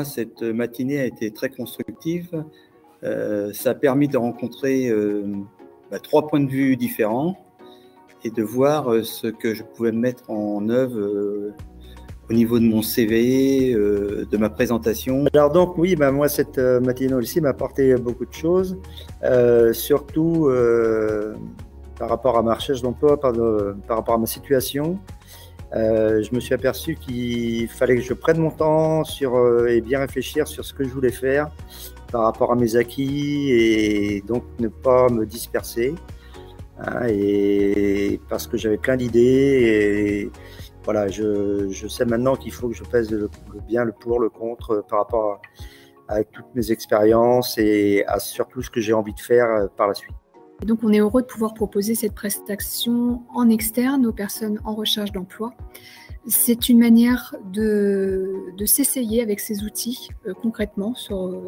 Cette matinée a été très constructive. Ça a permis de rencontrer 3 points de vue différents et de voir ce que je pouvais mettre en œuvre au niveau de mon CV, de ma présentation. Alors donc oui, moi cette matinée aussi m'a apporté beaucoup de choses, surtout par rapport à ma recherche d'emploi, par rapport à ma situation. Je me suis aperçu qu'il fallait que je prenne mon temps et bien réfléchir sur ce que je voulais faire par rapport à mes acquis et donc ne pas me disperser. Et parce que j'avais plein d'idées et voilà, je sais maintenant qu'il faut que je pèse bien le pour, le contre par rapport à toutes mes expériences et à surtout ce que j'ai envie de faire par la suite. Et donc on est heureux de pouvoir proposer cette prestation en externe aux personnes en recherche d'emploi. C'est une manière de s'essayer avec ces outils concrètement,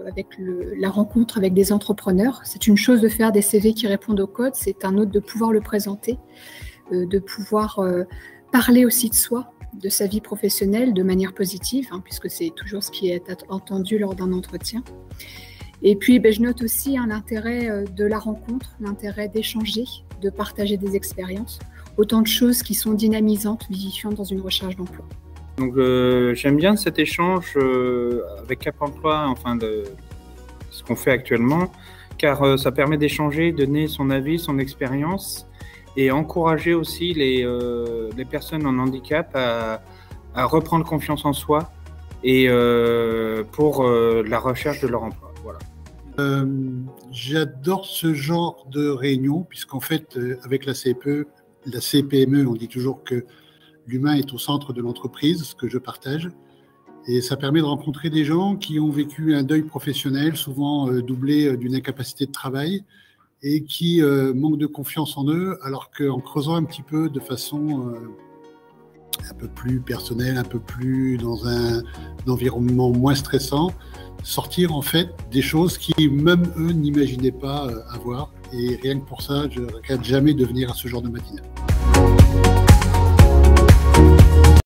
avec la rencontre avec des entrepreneurs. C'est une chose de faire des CV qui répondent au code, c'est un autre de pouvoir le présenter, de pouvoir parler aussi de soi, de sa vie professionnelle de manière positive, puisque c'est toujours ce qui est entendu lors d'un entretien. Et puis je note aussi l'intérêt de la rencontre, l'intérêt d'échanger, de partager des expériences. Autant de choses qui sont dynamisantes, vivifiantes dans une recherche d'emploi. Donc j'aime bien cet échange avec Cap Emploi, enfin de ce qu'on fait actuellement, car ça permet d'échanger, de donner son avis, son expérience et encourager aussi les personnes en handicap à reprendre confiance en soi et pour la recherche de leur emploi. Voilà. J'adore ce genre de réunion puisqu'en fait avec la CPME, on dit toujours que l'humain est au centre de l'entreprise, ce que je partage. Et ça permet de rencontrer des gens qui ont vécu un deuil professionnel, souvent doublé d'une incapacité de travail, et qui manquent de confiance en eux, alors qu'en creusant un petit peu de façon un peu plus personnelle, un peu plus dans un environnement moins stressant, sortir en fait des choses qui même eux n'imaginaient pas avoir. Et rien que pour ça, je ne regrette jamais de venir à ce genre de matinée.